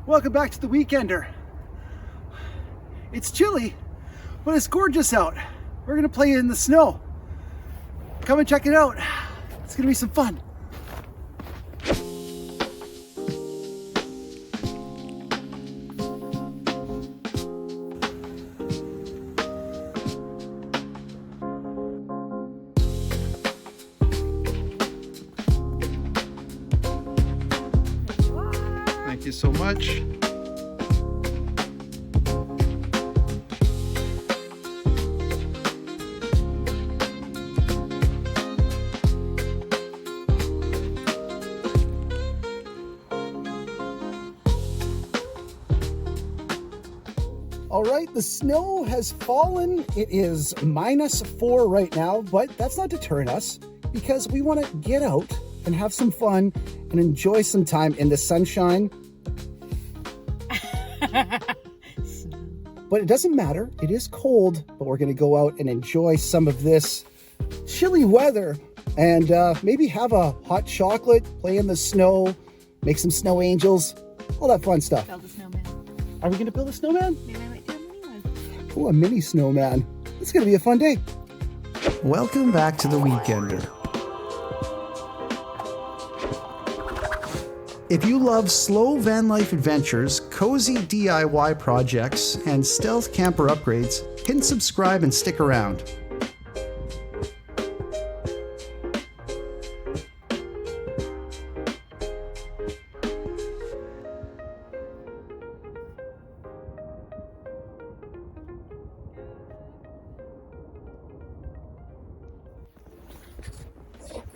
Welcome back to the Weekender. It's chilly, but it's gorgeous out. We're gonna play in the snow. Come and check it out. It's gonna be some fun. Thank you so much. All right, the snow has fallen. It is -4 right now, but that's not deterring us because we want to get out and have some fun and enjoy some time in the sunshine. But it doesn't matter. It is cold, but we're going to go out and enjoy some of this chilly weather and maybe have a hot chocolate, play in the snow, make some snow angels, all that fun stuff. Build a snowman. Are we going to build a snowman? Maybe I might do a mini one. Oh, a mini snowman. It's going to be a fun day. Welcome back to the Weekender. If you love slow van life adventures, cozy DIY projects, and stealth camper upgrades, hit subscribe and stick around.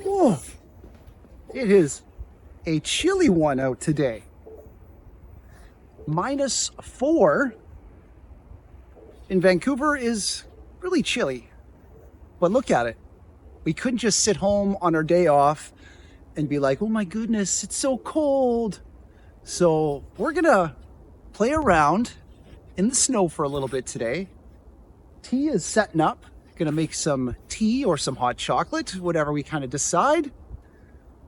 Whoa, it is a chilly one out today. -4 in Vancouver is really chilly, but look at it. We couldn't just sit home on our day off and be like, oh my goodness, it's so cold. So we're gonna play around in the snow for a little bit today. Tea is setting up. Gonna make some tea or some hot chocolate, whatever we kind of decide.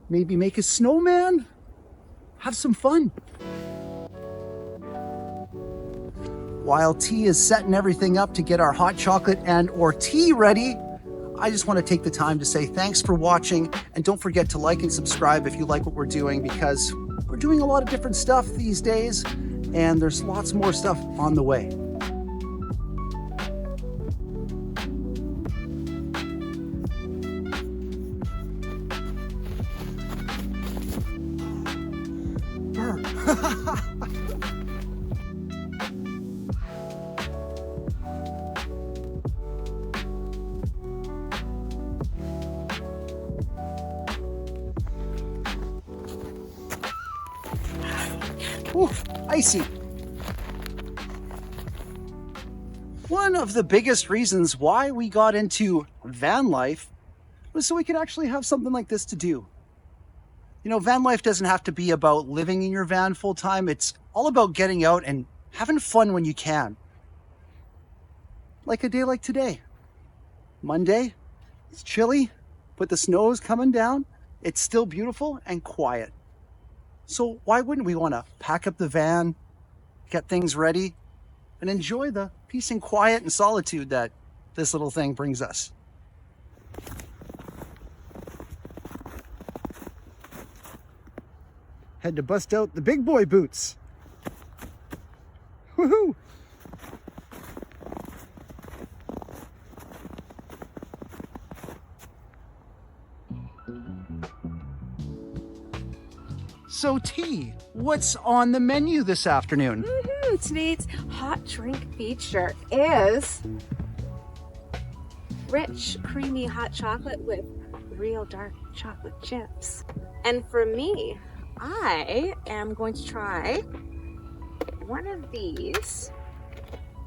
Maybe make a snowman, have some fun. While T is setting everything up to get our hot chocolate and or tea ready, I just want to take the time to say thanks for watching, and don't forget to like and subscribe if you like what we're doing, because we're doing a lot of different stuff these days and there's lots more stuff on the way. Ooh, icy. One of the biggest reasons why we got into van life was so we could actually have something like this to do. You know, van life doesn't have to be about living in your van full time. It's all about getting out and having fun when you can. Like a day like today. Monday, it's chilly, but the snow is coming down. It's still beautiful and quiet. So why wouldn't we want to pack up the van, get things ready, and enjoy the peace and quiet and solitude that this little thing brings us? Had to bust out the big boy boots. Woohoo! So T, what's on the menu this afternoon? Today's hot drink feature is rich, creamy hot chocolate with real dark chocolate chips. And for me, I am going to try one of these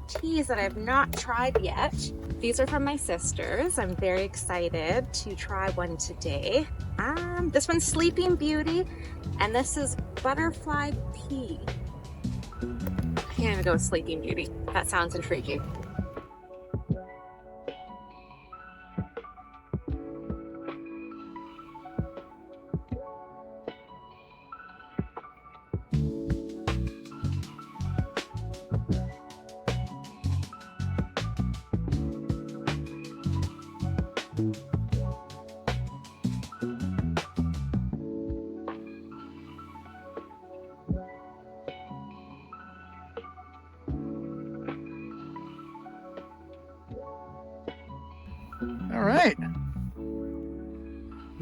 teas that I've not tried yet. These are from my sisters. I'm very excited to try one today. This one's Sleeping Beauty, and this is Butterfly Tea. I can't even go with Sleeping Beauty. That sounds intriguing.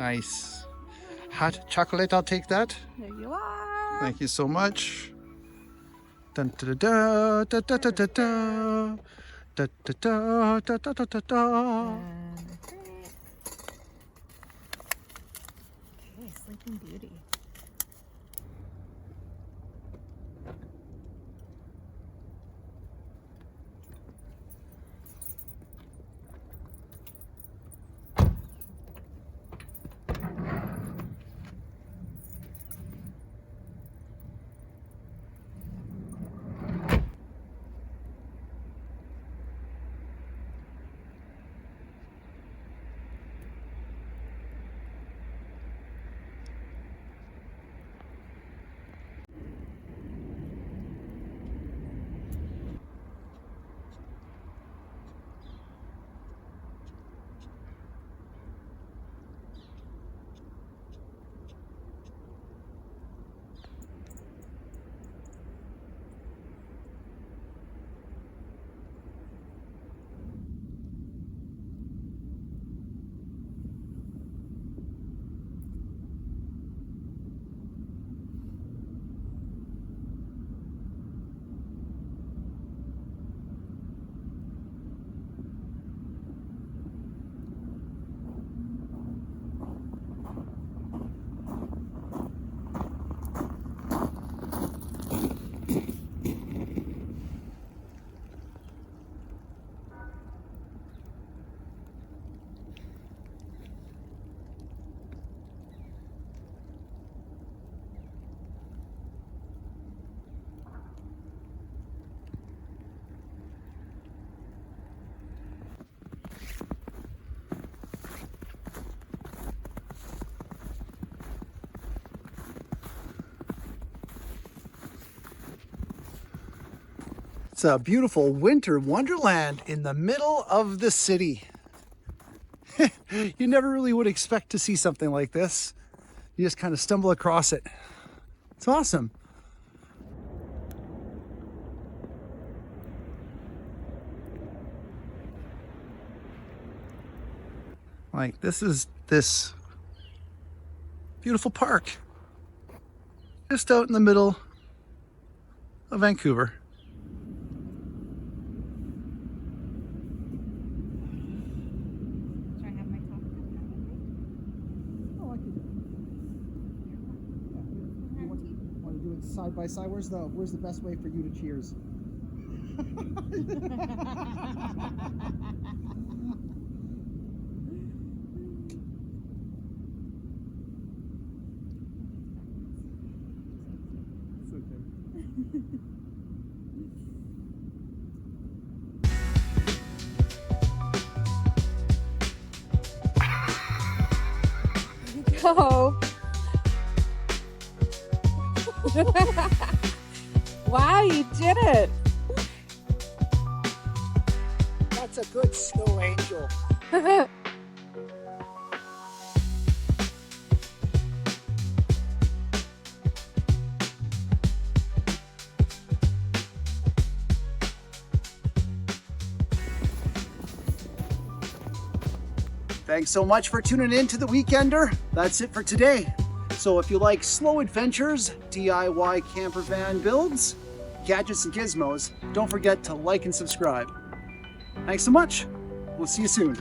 Nice. Hot chocolate, I'll take that. There you are. Thank you so much. Dun, da, da, da, da, da, da, da. Da, da, da, da, da, da, da, da. Okay, Sleeping Beauty. It's a beautiful winter wonderland in the middle of the city. You never really would expect to see something like this. You just kind of stumble across it. It's awesome. Like, this is this beautiful park just out in the middle of Vancouver. Should I have my coffee? Oh, I could. Yeah. You want to do it side by side? Where's the best way for you to cheers? It's okay. Go. Wow, you did it. That's a good snow angel. Thanks so much for tuning in to The Weekender. That's it for today. So if you like slow adventures, DIY camper van builds, gadgets and gizmos, don't forget to like and subscribe. Thanks so much. We'll see you soon.